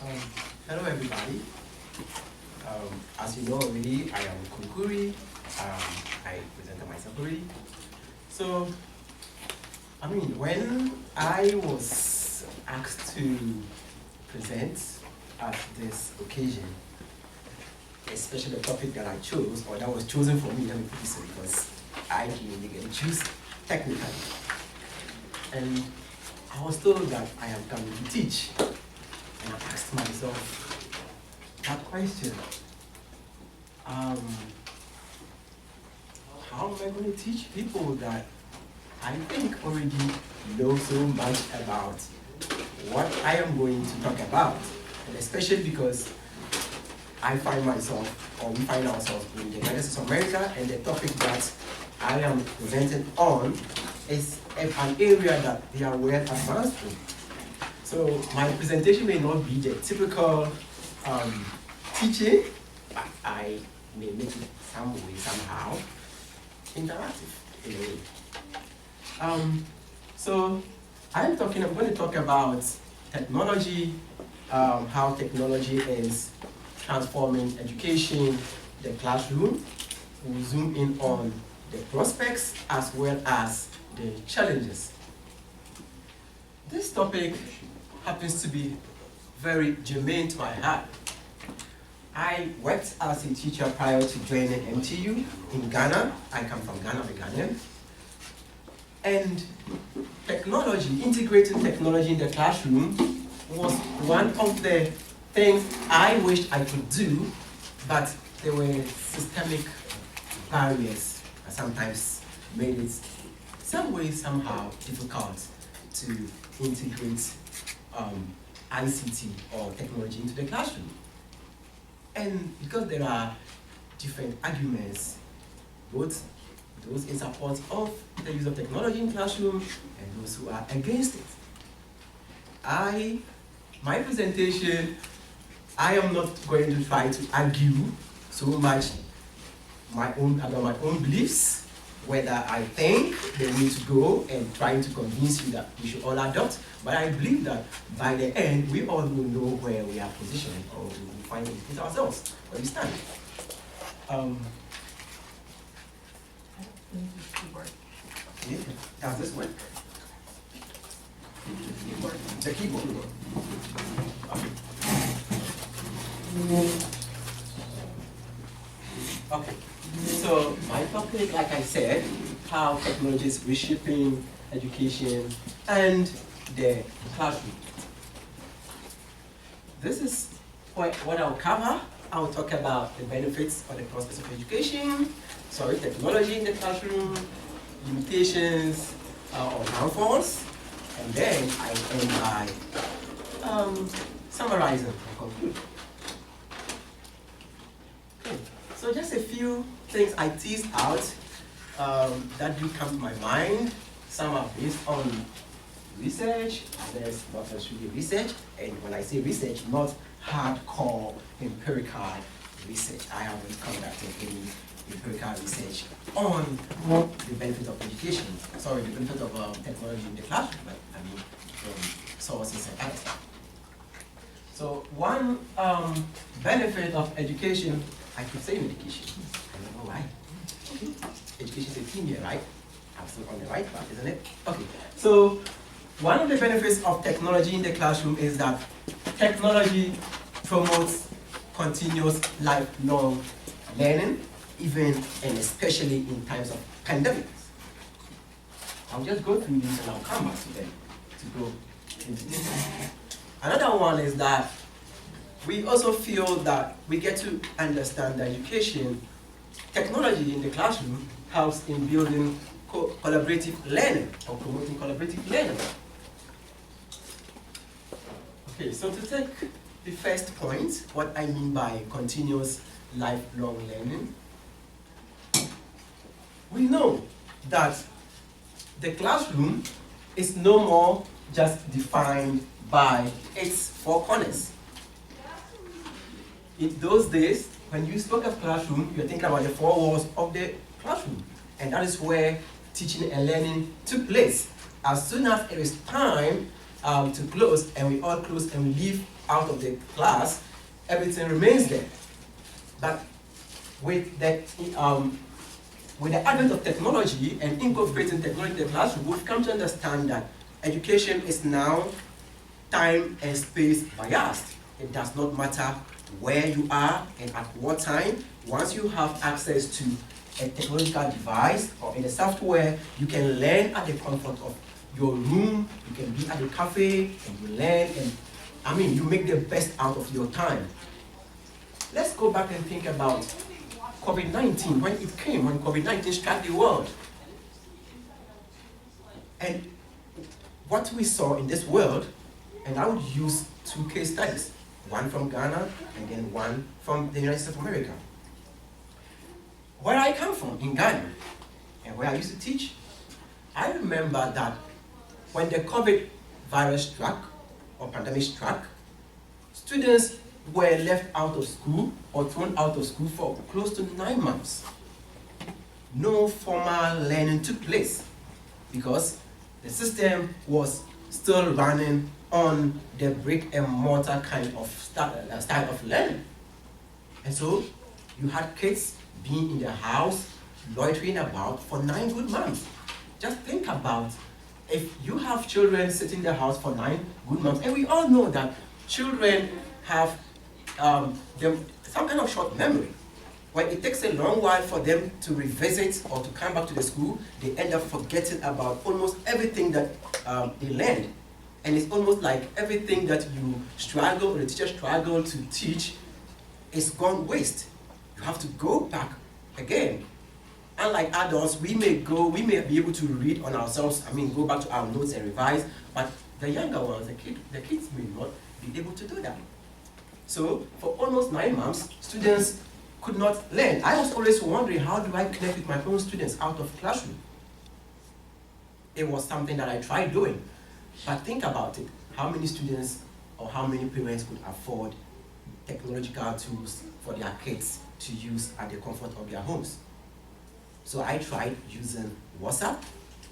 Um, Hello everybody. As you know already, I am Kunkuri. I presented myself already. So, when I was asked to present at this occasion, especially the topic that I chose, or that was chosen for me, let me put this way, because I didn't really get to choose technically. And I was told that I am coming to teach. And I asked myself that question. How am I going to teach people that I think already know so much about what I am going to talk about? And especially because I find myself, or we find ourselves in the United States of America, and the topic that I am presenting on is an area that they are well advanced in. So my presentation may not be the typical teaching, but I may make it some way, somehow, interactive in a way. So I'm going to talk about technology, how technology is transforming education, the classroom. We'll zoom in on the prospects as well as the challenges. This topic happens to be very germane to my heart. I worked as a teacher prior to joining MTU in Ghana. I come from Ghana, I'm a Ghanaian. And technology, integrating technology in the classroom was one of the things I wished I could do, but there were systemic barriers that sometimes made it some way, somehow difficult to integrate ICT or technology into the classroom. And because there are different arguments, both those in support of the use of technology in classroom and those who are against it. My presentation, I am not going to try to argue so much about my own beliefs, whether I think the way to go and trying to convince you that we should all adopt, but I believe that by the end, we all will know where we are positioned or we will find it ourselves, where we stand. Yeah, does this work? The keyboard. Okay. So my topic, like I said, how technology is reshaping education and the classroom. This is what I'll cover. I'll talk about the benefits or the prospects of technology in the classroom, limitations or downfalls, and then I end by summarizing and conclude. Okay. So just a few things I teased out that do come to my mind. Some are based on research, others not necessarily research. And when I say research, not hardcore empirical research. I haven't conducted any empirical research on the benefit of education. Sorry, the benefit of technology in the classroom, but I mean from sources and others. So one benefit of education, I could say education. I don't know why. Okay. Education is a team here, right? I'm still on the right path, isn't it? Okay. So one of the benefits of technology in the classroom is that technology promotes continuous lifelong learning, even and especially in times of pandemics. I'll just go through these and I'll come back to them to go into this. Another one is that we also feel that we get to understand that education, technology in the classroom helps in building collaborative learning or promoting collaborative learning. Okay, so to take the first point, what I mean by continuous lifelong learning, we know that the classroom is no more just defined by its four corners. In those days, when you spoke of classroom, you're thinking about the four walls of the classroom. And that is where teaching and learning took place. As soon as it is time to close, and we all close and we leave out of the class, everything remains there. But with the advent of technology and incorporating technology in the classroom, we've come to understand that education is now time and space biased. It does not matter where you are and at what time. Once you have access to a technological device or in a software, you can learn at the comfort of your room. You can be at a cafe and you learn, and you make the best out of your time. Let's go back and think about COVID-19, when it came, when COVID-19 struck the world. And what we saw in this world, and I would use two case studies, one from Ghana and then one from the United States of America. Where I come from, in Ghana, and where I used to teach, I remember that when the COVID virus struck, or pandemic struck, students were left out of school or thrown out of school for close to 9 months. No formal learning took place because the system was still running on the brick and mortar kind of style of learning. And so you had kids being in the house, loitering about for 9 good months. Just think about if you have children sitting in the house for 9 good months, and we all know that children have some kind of short memory. When it takes a long while for them to revisit or to come back to the school, they end up forgetting about almost everything that they learned. And it's almost like everything that you struggle, or the teacher struggled to teach, is gone waste. You have to go back again. Unlike adults, we may be able to read on ourselves, go back to our notes and revise, but the younger ones, the kids may not be able to do that. So for almost 9 months, students could not learn. I was always wondering, how do I connect with my own students out of classroom? It was something that I tried doing. But think about it, how many students or how many parents could afford technological tools for their kids to use at the comfort of their homes? So I tried using WhatsApp.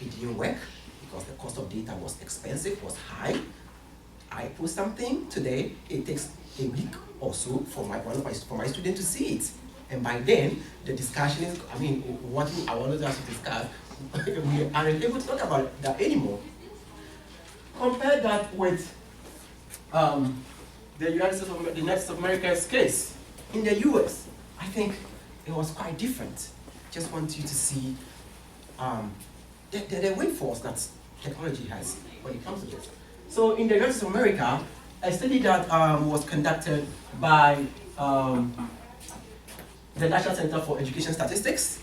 It didn't work because the cost of data was expensive, was high. I post something today, it takes a week or so for my student to see it. And by then, the discussion is, what I wanted us to discuss, we aren't able to talk about that anymore. Compare that with the United States of America's case. In the US, I think it was quite different. Just want you to see the weight force that technology has when it comes to this. So in the United States of America, a study that was conducted by the National Center for Education Statistics.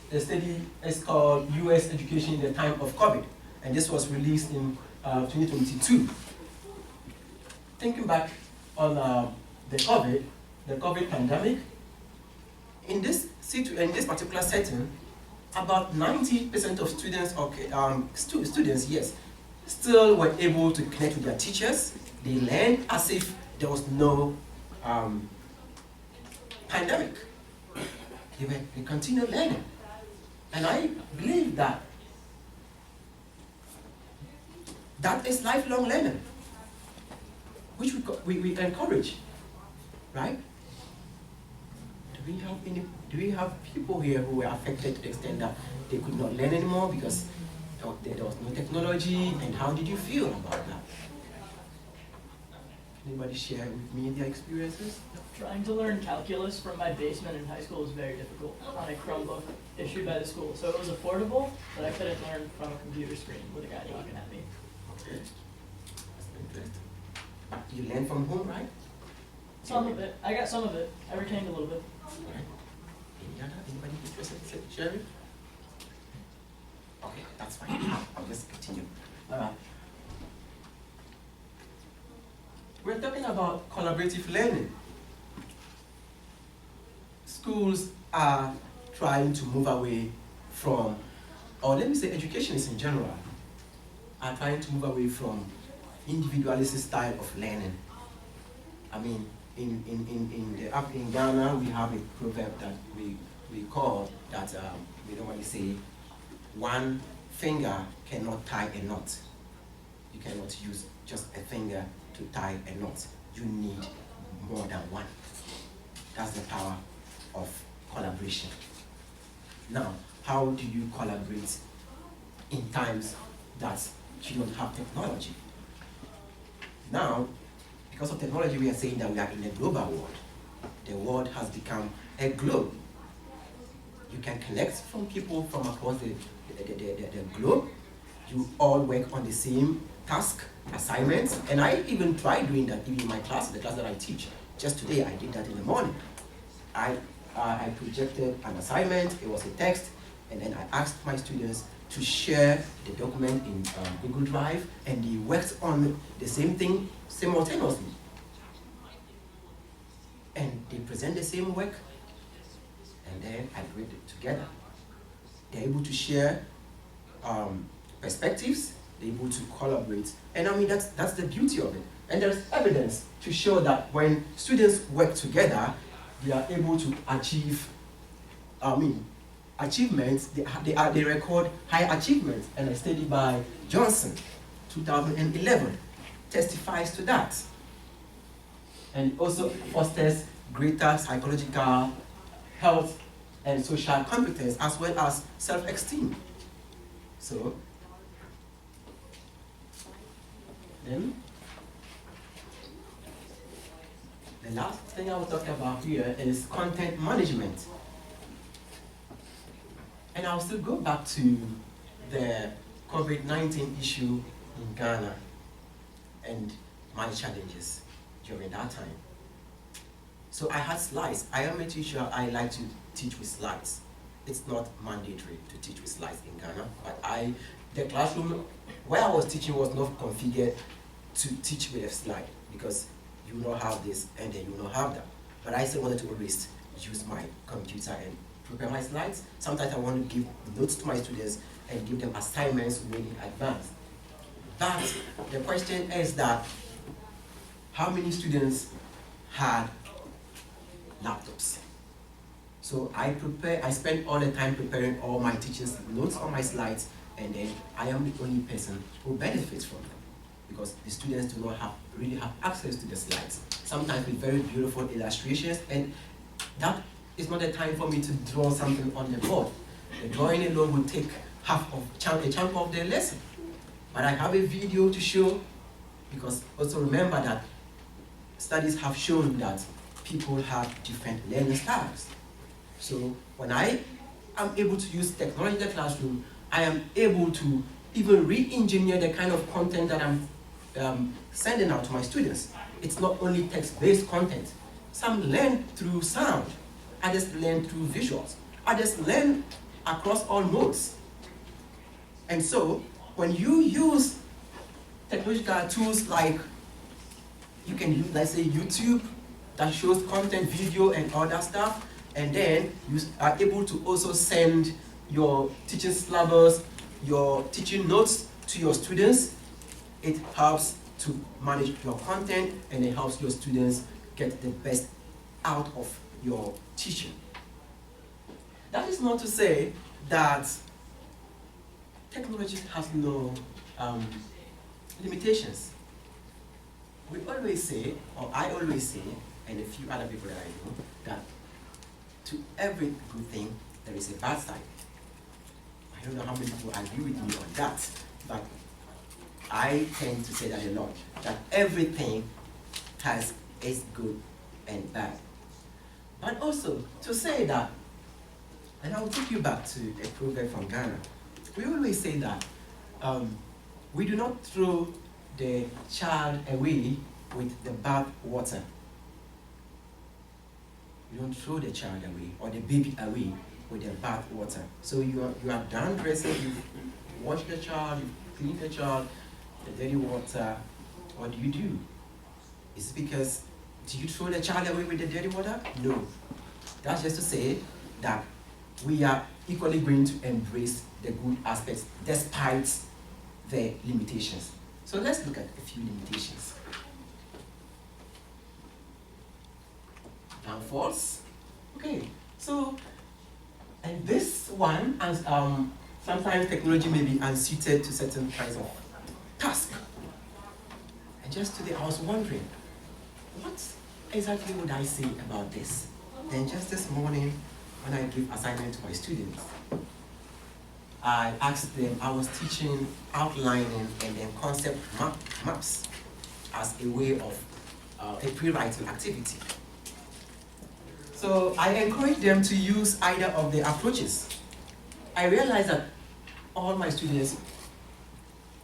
The study is called US Education in the Time of COVID, and this was released in 2022. Thinking back on the COVID pandemic, in this particular setting, about 90% of students, students, yes, still were able to connect with their teachers. They learned as if there was no pandemic. They continued learning. And I believe that is lifelong learning, which we encourage, right? Do we have people here who were affected to the extent that they could not learn anymore because there was no technology? And how did you feel about that? Anybody share with me their experiences? Trying to learn calculus from my basement in high school was very difficult on a Chromebook issued by the school. So it was affordable, but I couldn't learn from a computer screen with a guy talking at me. Okay. That's interesting. You learn from home, right? Some of it. I got some of it. I retained a little bit. All right. Anybody interested in sharing? Okay, that's fine. I'll just continue. All right. We're talking about collaborative learning. Schools are trying to move away from, or let me say educationists in general, are trying to move away from individualistic style of learning. In Ghana, we have a proverb that we call that we normally say, one finger cannot tie a knot. You cannot use just a finger to tie a knot. You need more than one. That's the power of collaboration. Now, how do you collaborate in times that you don't have technology? Now, because of technology, we are saying that we are in a global world. The world has become a globe. You can connect from people from across the globe. You all work on the same task, assignments, and I even try doing that even in my class, the class that I teach. Just today, I did that in the morning. I projected an assignment, it was a text, and then I asked my students to share the document in Google Drive, and they worked on the same thing simultaneously. And they present the same work, and then I grade it together. They're able to share perspectives, they're able to collaborate, and I mean that's the beauty of it. And there's evidence to show that when students work together, they are able to achieve, achievements. They record high achievements, and a study by Johnson, 2011, testifies to that. And also fosters greater psychological health and social competence, as well as self-esteem. So, then, the last thing I will talk about here is content management. And I'll still go back to the COVID-19 issue in Ghana and my challenges during that time. So I had slides. I am a teacher, I like to teach with slides. It's not mandatory to teach with slides in Ghana, but the classroom where I was teaching was not configured to teach with a slide, because you will not have this and then you will not have that. But I still wanted to always use my computer and prepare my slides. Sometimes I want to give notes to my students and give them assignments way in advance. But the question is that how many students had laptops? So I spend all the time preparing all my teachers' notes on my slides, and then I am the only person who benefits from them, because the students do not really have access to the slides. Sometimes with very beautiful illustrations, and that is not the time for me to draw something on the board. The drawing alone will take a chunk of the lesson. But I have a video to show, because also remember that studies have shown that people have different learning styles. So when I am able to use technology in the classroom, I am able to even re-engineer the kind of content that I'm sending out to my students. It's not only text-based content. Some learn through sound, others learn through visuals, others learn across all modes. And so, when you use technological tools like, you can use, let's say, YouTube, that shows content, video, and all that stuff, and then you are able to also send your teaching syllabus, your teaching notes to your students. It helps to manage your content, and it helps your students get the best out of your teaching. That is not to say that technology has no limitations. We always say, or I always say, and a few other people that I know, that to every good thing there is a bad side. I don't know how many people agree with me on that, but I tend to say that a lot, that everything has its good and bad. But also to say that, and I will take you back to a proverb from Ghana. We always say that we do not throw the child away with the bath water. You don't throw the child away or the baby away with the bath water. So you are done dressing, you've washed the child, you've cleaned the child, the dirty water. What do? It's because, do you throw the child away with the dirty water? No. That's just to say that we are equally going to embrace the good aspects despite the limitations. So let's look at a few limitations. Downfalls. Okay, so, and this one, as sometimes technology may be unsuited to certain kinds of tasks. just today I was wondering, what exactly would I say about this? And just this morning, when I give assignment to my students, I asked them, I was teaching outlining and then concept maps as a way of a pre-writing activity. So I encouraged them to use either of the approaches. I realized that all my students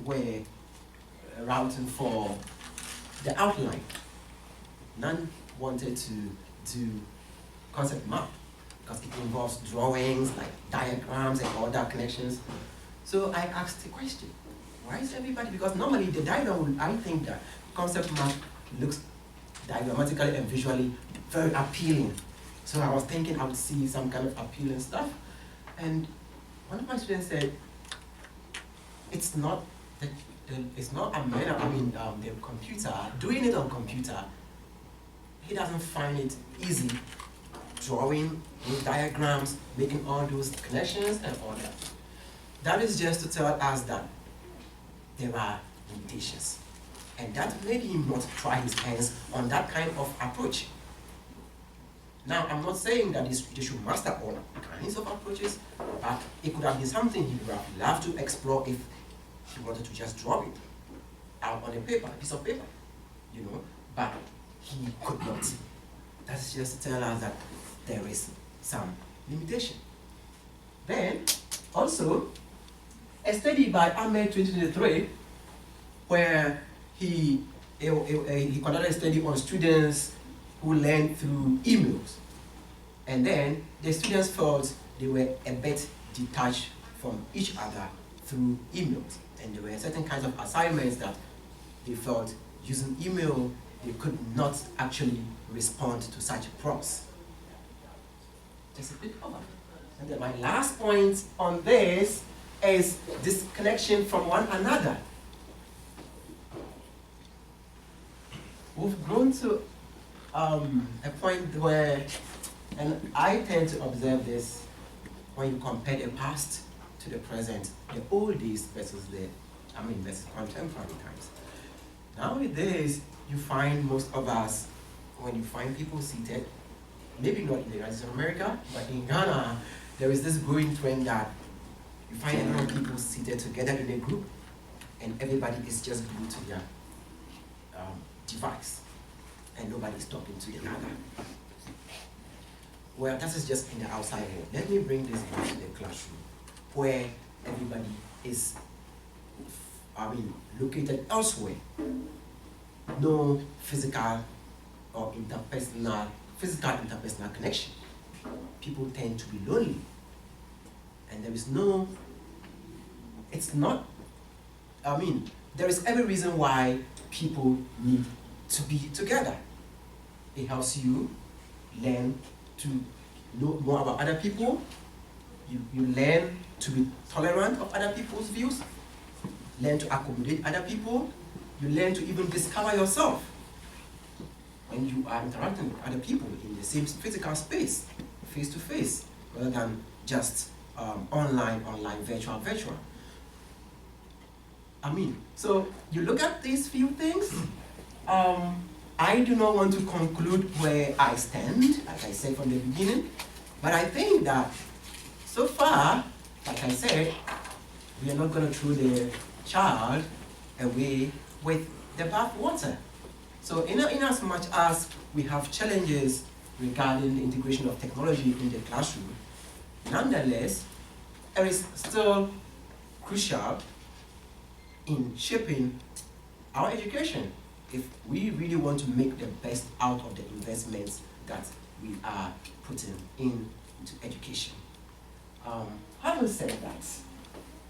were routing for the outline. None wanted to do concept map because it involves drawings like diagrams and all that connections. So I asked the question, why is everybody, because normally the diagram, I think that concept map looks diagrammatically and visually very appealing. So I was thinking I would see some kind of appealing stuff. And one of my students said, it's not a matter, the computer, doing it on computer, he doesn't find it easy drawing with diagrams, making all those connections and all that. That is just to tell us that there are limitations. And that made him not try his hands on that kind of approach. Now, I'm not saying that they should master all kinds of approaches, but it could have been something he would have loved to explore if he wanted to just draw it out on a piece of paper, but he could not. That's just to tell us that there is some limitation. Then, also, a study by Ahmed 2023, where he conducted a study on students who learned through emails. And then the students felt they were a bit detached from each other through emails. And there were certain kinds of assignments that they felt using email, they could not actually respond to such prompts. Just a bit over. And then my last point on this is disconnection from one another. We've grown to a point where, and I tend to observe this when you compare the past to the present, the old days versus versus contemporary times. Nowadays, you find most of us, when you find people seated, maybe not in the United States of America, but in Ghana, there is this growing trend that you find a lot of people seated together in a group, and everybody is just glued to their device, and nobody's talking to the other. Well, that is just in the outside world. Let me bring this back to the classroom, where everybody is, located elsewhere. No physical interpersonal connection. People tend to be lonely. And there is there is every reason why people need to be together. It helps you learn to know more about other people. You learn to be tolerant of other people's views, learn to accommodate other people, you learn to even discover yourself when you are interacting with other people in the same physical space, face to face, rather than just online, virtual. So you look at these few things. I do not want to conclude where I stand, like I said from the beginning, but I think that so far, like I said, we are not going to throw the child away with the bathwater. So in as much as we have challenges regarding the integration of technology in the classroom, nonetheless, it is still crucial in shaping our education if we really want to make the best out of the investments that we are putting into education. Having said that,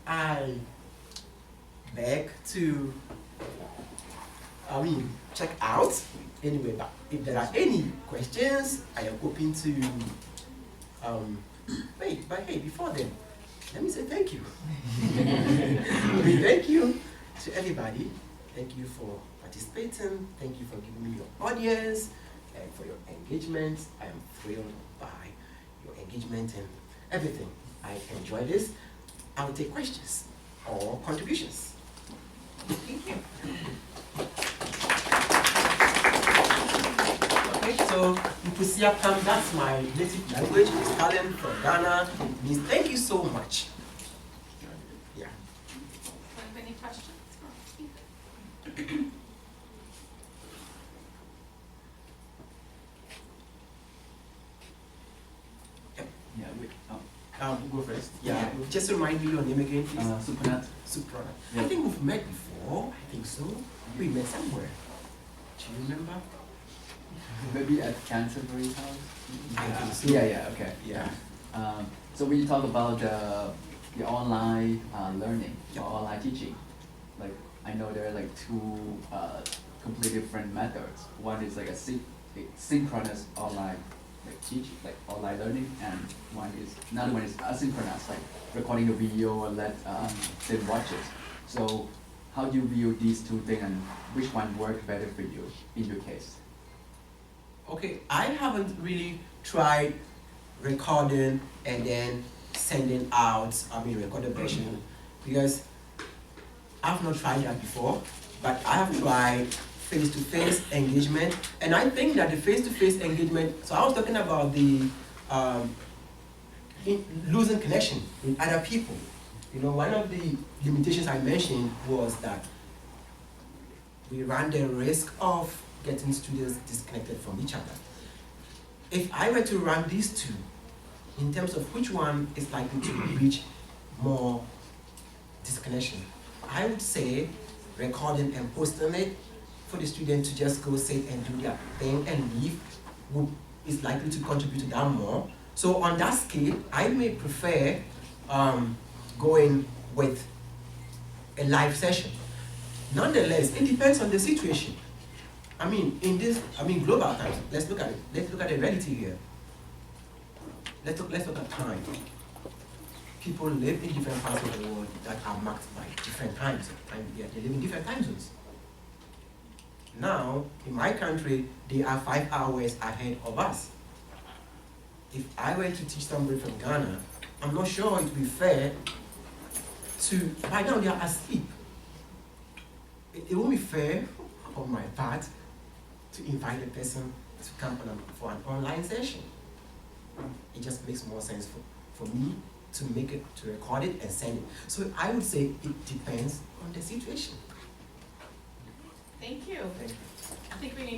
I beg to check out anyway, but if there are any questions, I am open to hey, before then, let me say thank you. Thank you to everybody. Thank you for participating. Thank you for giving me your audience and for your engagement. I am thrilled by your engagement and everything. I enjoy this. I'll take questions or contributions. Thank you. So Mpusiapam, that's my native language. It's Italian from Ghana. It means thank you so much. Yeah. Any questions? Yeah, go first. Yeah. Just remind me your name again, please. Supranat. Suprana. Yeah. I think we've met before. I think so. We met somewhere. Do you remember? Maybe at Canterbury House. I think so. Yeah. Okay. Yeah. So we talk about the online learning Yeah. or online teaching. Like I know there are like two completely different methods. One is like a synchronous online like teaching, like online learning, and another one is asynchronous, like recording the video and let them watch it. So how do you view these two things, and which one worked better for you in your case? Okay, I haven't really tried recording and then sending out, recorded version, because I've not tried that before, but I have tried face-to-face engagement, and I think that the face-to-face engagement, so I was talking about the losing connection with other people. You know, one of the limitations I mentioned was that we run the risk of getting students disconnected from each other. If I were to rank these two, in terms of which one is likely to reach more disconnection, I would say recording and posting it for the student to just go sit and do their thing and leave is likely to contribute to that more. So on that scale, I may prefer going with a live session. Nonetheless, it depends on the situation. Global times, let's look at it. Let's look at the reality here. Let's look at time. People live in different parts of the world that are marked by different times. They live in different time zones. Now, in my country, they are 5 hours ahead of us. If I were to teach somebody from Ghana, I'm not sure it would be fair to, by now they are asleep. It won't be fair on my part to invite a person to come for an online session. It just makes more sense for me to record it and send it. So I would say it depends on the situation. Thank you. Thank you. I think we need